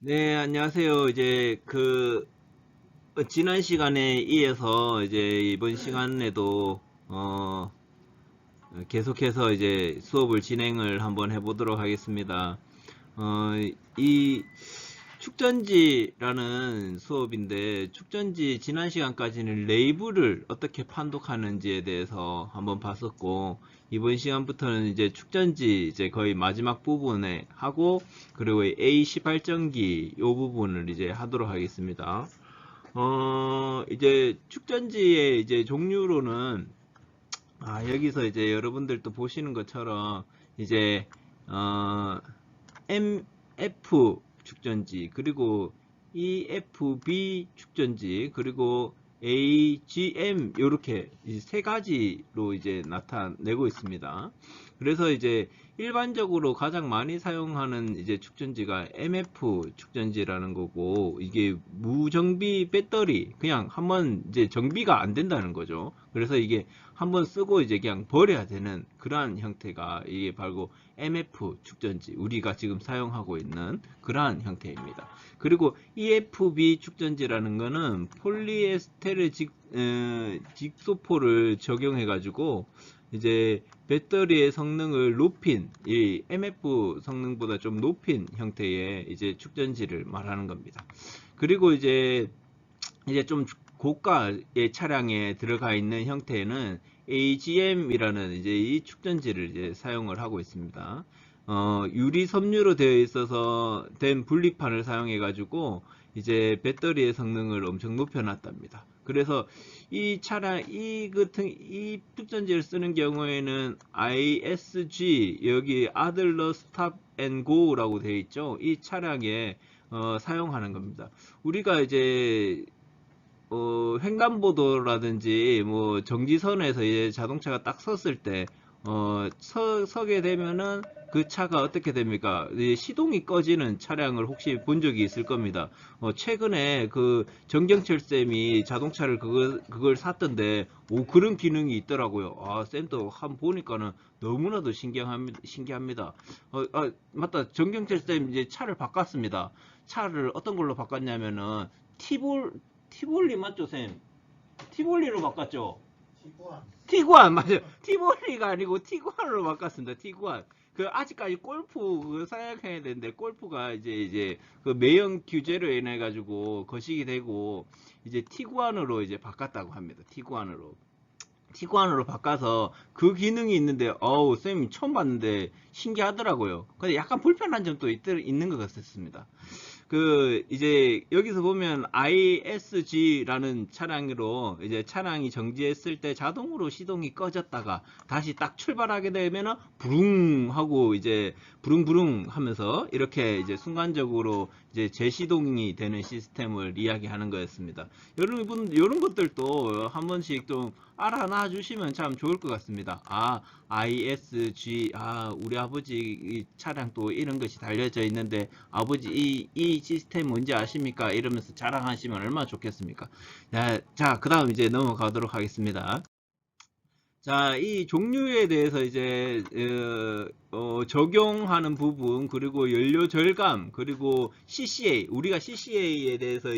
네, 안녕하세요. 지난 시간에 이어서 이번 시간에도 어, 계속해서 수업을 진행을 한번 해보도록 하겠습니다. 어, 이 축전지라는 수업인데, 축전지 지난 시간까지는 레이블을 어떻게 판독하는지에 대해서 한번 봤었고, 이번 시간부터는 축전지 거의 마지막 부분에 하고, 그리고 AC 발전기 요 부분을 하도록 하겠습니다. 축전지의 종류로는, 여기서 여러분들도 보시는 것처럼, 이제, 어, MF 축전지, 그리고 EFB 축전지, 그리고 AGM, 요렇게 세 가지로 나타내고 있습니다. 그래서 일반적으로 가장 많이 사용하는 축전지가 MF 축전지라는 거고, 이게 무정비 배터리, 그냥 한번 정비가 안 된다는 거죠. 그래서 이게 한번 쓰고 그냥 버려야 되는 그러한 형태가 이게 바로 MF 축전지, 우리가 지금 사용하고 있는 그러한 형태입니다. 그리고 EFB 축전지라는 거는 폴리에스테르 직소포를 적용해 가지고 배터리의 성능을 높인, 이 MF 성능보다 좀 높인 형태의 축전지를 말하는 겁니다. 그리고 좀 고가의 차량에 들어가 있는 형태는 AGM이라는 이 축전지를 사용을 하고 있습니다. 유리 섬유로 되어 있어서 된 분리판을 사용해 가지고 배터리의 성능을 엄청 높여 놨답니다. 그래서 이 축전지를 쓰는 경우에는 ISG, 여기 아들러 스탑 앤 고라고 되어 있죠. 이 차량에 사용하는 겁니다. 우리가 횡단보도라든지 뭐 정지선에서 자동차가 딱 섰을 때 서게 되면은 그 차가 어떻게 됩니까? 시동이 꺼지는 차량을 혹시 본 적이 있을 겁니다. 최근에 그 정경철 쌤이 자동차를 그걸 샀던데, 그런 기능이 있더라고요. 쌤도 한번 보니까는 너무나도 신기합니다. 맞다. 정경철 쌤 이제 차를 바꿨습니다. 차를 어떤 걸로 바꿨냐면은 티볼리 맞죠, 쌤? 티볼리로 바꿨죠? 티구안 맞아요. 티볼리가 아니고 티구안으로 바꿨습니다. 티구안. 아직까지 골프 사용해야 되는데, 골프가 그 매형 규제로 인해 가지고 거식이 되고 티구안으로 바꿨다고 합니다. 티구안으로 바꿔서 그 기능이 있는데, 쌤이 처음 봤는데 신기하더라고요. 근데 약간 불편한 점도 있는 것 같았습니다. 여기서 보면 ISG라는 차량으로 차량이 정지했을 때 자동으로 시동이 꺼졌다가 다시 딱 출발하게 되면은 부릉 하고 부릉부릉 하면서 이렇게 순간적으로 재시동이 되는 시스템을 이야기하는 거였습니다. 여러분, 이런 것들도 한 번씩 좀 알아놔 주시면 참 좋을 것 같습니다. ISG, 우리 아버지 차량 또 이런 것이 달려져 있는데, 아버지 이 시스템 뭔지 아십니까? 이러면서 자랑하시면 얼마나 좋겠습니까? 자, 그 다음 넘어가도록 하겠습니다. 자, 이 종류에 대해서 적용하는 부분, 그리고 연료 절감, 그리고 CCA, 우리가 CCA에 대해서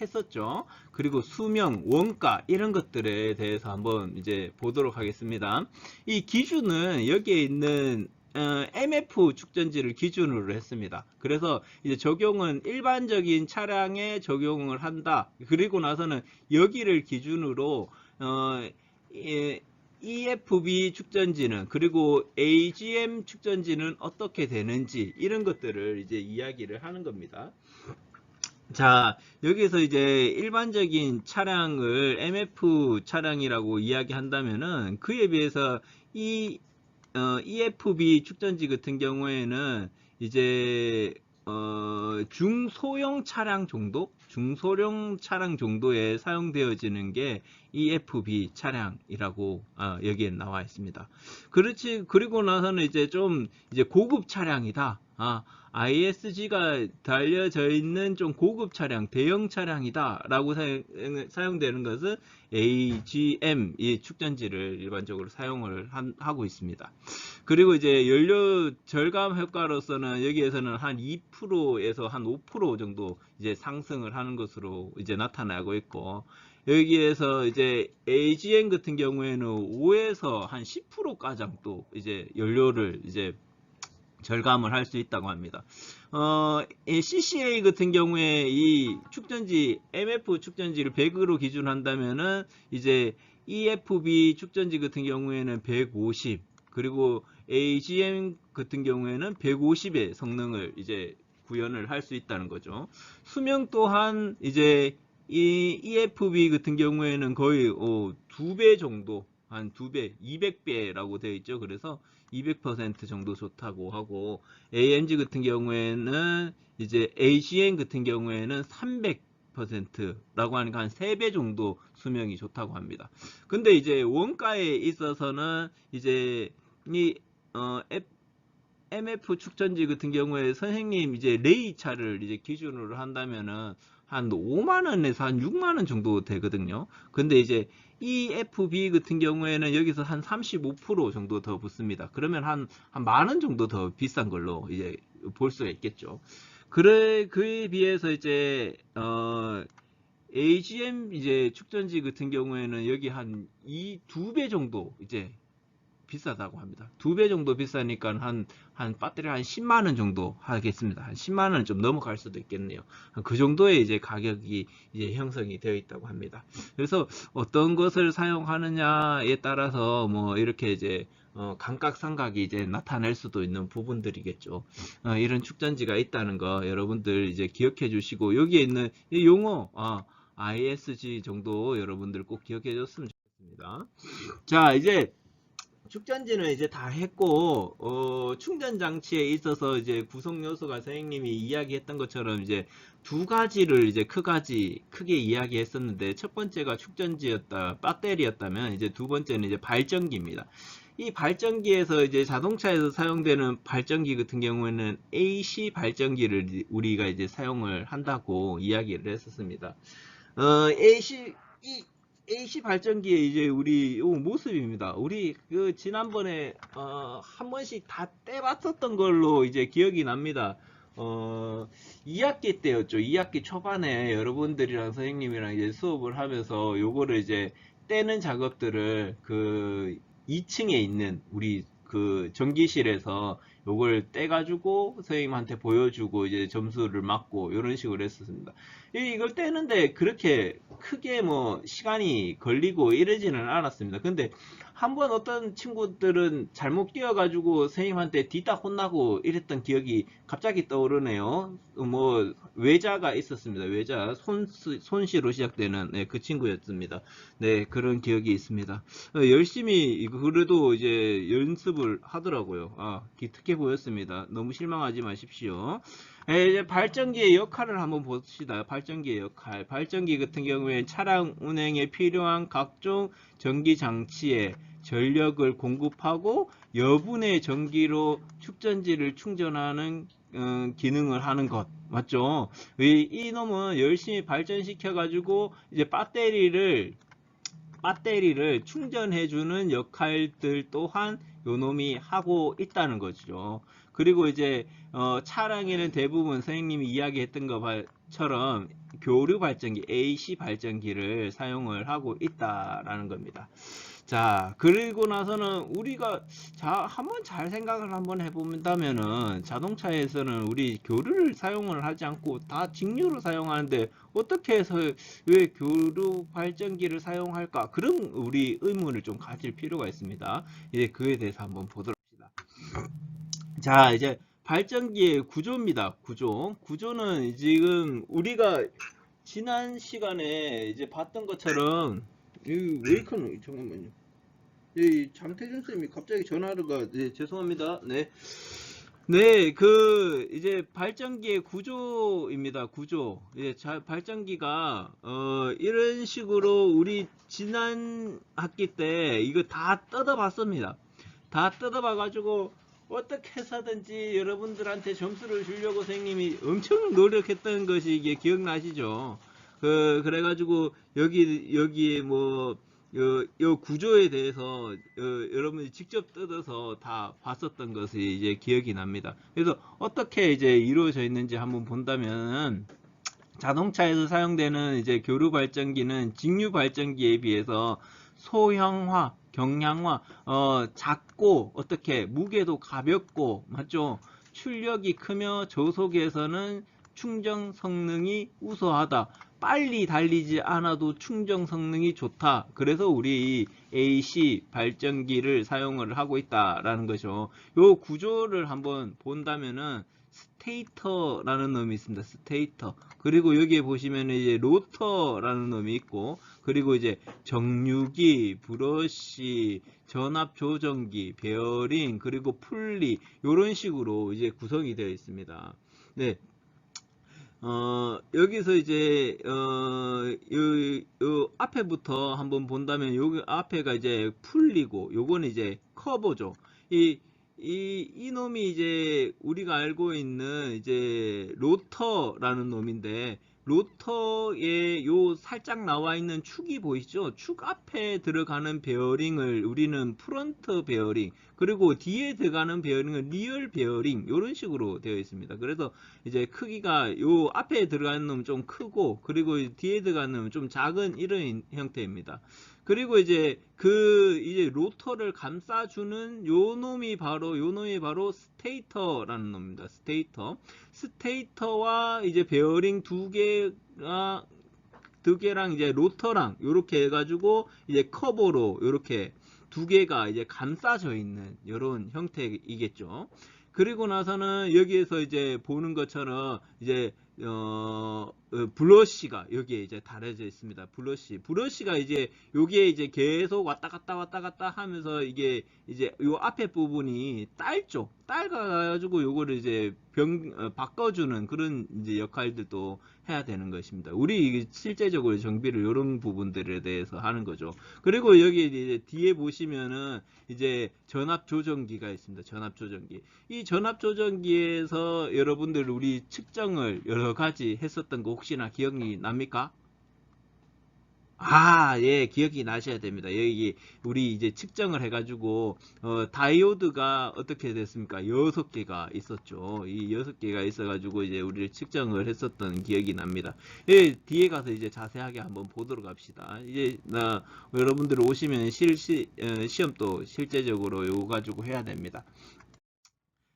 했었죠. 그리고 수명, 원가, 이런 것들에 대해서 한번 보도록 하겠습니다. 이 기준은 여기에 있는 MF 축전지를 기준으로 했습니다. 그래서 적용은 일반적인 차량에 적용을 한다. 그리고 나서는 여기를 기준으로 EFB 축전지는, 그리고 AGM 축전지는 어떻게 되는지, 이런 것들을 이야기를 하는 겁니다. 자, 여기서 일반적인 차량을 MF 차량이라고 이야기한다면은, 그에 비해서 EFB 축전지 같은 경우에는 중소형 차량 정도? 중소형 차량 정도에 사용되어지는 게 EFB 차량이라고 여기에 나와 있습니다. 그리고 나서는 좀 고급 차량이다. ISG가 달려져 있는 좀 고급 차량, 대형 차량이다 라고 사용되는 것은 AGM 이 축전지를 일반적으로 사용을 하고 있습니다. 그리고 이제 연료 절감 효과로서는 여기에서는 한 2%에서 한 5% 정도 이제 상승을 하는 것으로 이제 나타나고 있고, 여기에서 이제 AGM 같은 경우에는 5에서 한 10% 가량 또 이제 연료를 이제 절감을 할 수 있다고 합니다. 이 CCA 같은 경우에 이 축전지 MF 축전지를 100으로 기준한다면은 이제 EFB 축전지 같은 경우에는 150, 그리고 AGM 같은 경우에는 150의 성능을 이제 구현을 할 수 있다는 거죠. 수명 또한 이제 이 EFB 같은 경우에는 거의 2배 정도, 한 2배, 200배라고 되어 있죠. 그래서 200% 정도 좋다고 하고, AMG 같은 경우에는 이제 AGM 같은 경우에는 300%라고 하니까 한 3배 정도 수명이 좋다고 합니다. 근데 이제 원가에 있어서는 이제 이 MF 축전지 같은 경우에 선생님 이제 레이 차를 이제 기준으로 한다면은 한 5만원에서 한 6만원 정도 되거든요. 근데 이제 EFB 같은 경우에는 여기서 한 35% 정도 더 붙습니다. 그러면 한 만원 정도 더 비싼 걸로 이제 볼 수가 있겠죠. 그에 비해서 이제 AGM 이제 축전지 같은 경우에는 여기 한 2배 정도 이제 비싸다고 합니다. 2배 정도 비싸니까 한 배터리 한 10만원 정도 하겠습니다. 한 10만원 좀 넘어갈 수도 있겠네요. 그 정도의 이제 가격이 이제 형성이 되어 있다고 합니다. 그래서 어떤 것을 사용하느냐에 따라서 뭐 이렇게 이제 감각상각이 이제 나타낼 수도 있는 부분들이겠죠. 이런 축전지가 있다는 거 여러분들 이제 기억해 주시고, 여기에 있는 이 용어 ISG 정도 여러분들 꼭 기억해 줬으면 좋겠습니다. 자, 이제 축전지는 이제 다 했고, 충전 장치에 있어서 이제 구성 요소가 선생님이 이야기했던 것처럼 이제 두 가지를 이제 크게 이야기했었는데, 첫 번째가 축전지였다, 배터리였다면, 이제 두 번째는 이제 발전기입니다. 이 발전기에서 이제 자동차에서 사용되는 발전기 같은 경우에는 AC 발전기를 우리가 이제 사용을 한다고 이야기를 했었습니다. AC 발전기의 이제 우리 요 모습입니다. 우리 그 지난번에 한 번씩 다 떼봤었던 걸로 이제 기억이 납니다. 2학기 때였죠. 2학기 초반에 여러분들이랑 선생님이랑 이제 수업을 하면서 요거를 이제 떼는 작업들을 그 2층에 있는 우리 그 전기실에서 요걸 떼가지고 선생님한테 보여주고 이제 점수를 맞고 이런 식으로 했었습니다. 이걸 떼는데 그렇게 크게 뭐 시간이 걸리고 이러지는 않았습니다. 근데 한번 어떤 친구들은 잘못 끼워가지고 선생님한테 뒤딱 혼나고 이랬던 기억이 갑자기 떠오르네요. 뭐 외자가 있었습니다. 외자 손시로 시작되는 그 친구였습니다. 네, 그런 기억이 있습니다. 열심히 그래도 이제 연습을 하더라고요. 기특해 보였습니다. 너무 실망하지 마십시오. 이제 발전기의 역할을 한번 봅시다. 발전기의 역할. 발전기 같은 경우에 차량 운행에 필요한 각종 전기 장치에 전력을 공급하고 여분의 전기로 축전지를 충전하는 기능을 하는 것 맞죠? 이 놈은 열심히 발전시켜 가지고 이제 배터리를 충전해주는 역할들 또한 요놈이 하고 있다는 거죠. 그리고 이제 차량에는 대부분 선생님이 이야기했던 것처럼 교류 발전기, AC 발전기를 사용을 하고 있다라는 겁니다. 자, 그리고 나서는 우리가 한번 잘 생각을 한번 해본다면은 자동차에서는 우리 교류를 사용을 하지 않고 다 직류로 사용하는데 어떻게 해서 왜 교류 발전기를 사용할까? 그런 우리 의문을 좀 가질 필요가 있습니다. 이제 그에 대해서 한번 보도록 합시다. 자, 이제 발전기의 구조입니다. 구조는 지금 우리가 지난 시간에 이제 봤던 것처럼 왜 이렇게 잠깐만요. 장태준 쌤이 갑자기 전화가 죄송합니다. 네. 네, 이제 발전기의 구조입니다. 구조. 발전기가, 이런 식으로 우리 지난 학기 때 이거 다 뜯어봤습니다. 다 뜯어봐가지고, 어떻게 해서든지 여러분들한테 점수를 주려고 선생님이 엄청 노력했던 것이 이게 기억나시죠? 그래가지고 여기에 뭐 요 구조에 대해서 여러분이 직접 뜯어서 다 봤었던 것이 이제 기억이 납니다. 그래서 어떻게 이제 이루어져 있는지 한번 본다면, 자동차에서 사용되는 이제 교류 발전기는 직류 발전기에 비해서 소형화, 경량화, 작고 어떻게 무게도 가볍고 맞죠? 출력이 크며 저속에서는 충전 성능이 우수하다. 빨리 달리지 않아도 충전 성능이 좋다. 그래서 우리 AC 발전기를 사용을 하고 있다라는 거죠. 요 구조를 한번 본다면은 스테이터라는 놈이 있습니다. 스테이터. 그리고 여기에 보시면 이제 로터라는 놈이 있고, 그리고 이제 정류기, 브러쉬, 전압 조정기, 베어링, 그리고 풀리, 이런 식으로 이제 구성이 되어 있습니다. 네. 여기서 이제, 요 앞에부터 한번 본다면, 여기 앞에가 이제 풀리고, 요거는 이제 커버죠. 이 놈이 이제 우리가 알고 있는 이제 로터라는 놈인데, 로터에 요 살짝 나와 있는 축이 보이시죠? 축 앞에 들어가는 베어링을 우리는 프런트 베어링, 그리고 뒤에 들어가는 베어링은 리얼 베어링, 이런 식으로 되어 있습니다. 그래서 이제 크기가 요 앞에 들어가는 놈은 좀 크고, 그리고 뒤에 들어가는 놈은 좀 작은 이런 형태입니다. 그리고 이제 이제 로터를 감싸주는 요 놈이 바로 스테이터라는 놈입니다. 스테이터와 이제 베어링 두 개랑 이제 로터랑 요렇게 해가지고 이제 커버로 요렇게 두 개가 이제 감싸져 있는 이런 형태이겠죠. 그리고 나서는 여기에서 이제 보는 것처럼 이제 브러쉬가 여기에 이제 달려져 있습니다. 브러쉬가 이제 여기에 이제 계속 왔다 갔다 하면서 이게 이제 요 앞에 부분이 딸가가지고 요거를 이제 바꿔주는 그런 이제 역할들도 해야 되는 것입니다. 우리 실제적으로 정비를 이런 부분들에 대해서 하는 거죠. 그리고 여기 이제 뒤에 보시면은 이제 전압 조정기가 있습니다. 전압 조정기. 이 전압 조정기에서 여러분들 우리 측정을 여러 가지 했었던 거 혹시나 기억이 납니까? 예, 기억이 나셔야 됩니다. 여기 우리 이제 측정을 해가지고 다이오드가 어떻게 됐습니까? 6개가 있었죠. 이 6개가 있어가지고 이제 우리를 측정을 했었던 기억이 납니다. 뒤에 가서 이제 자세하게 한번 보도록 합시다. 이제 여러분들 오시면 시험도 실제적으로 요거 가지고 해야 됩니다.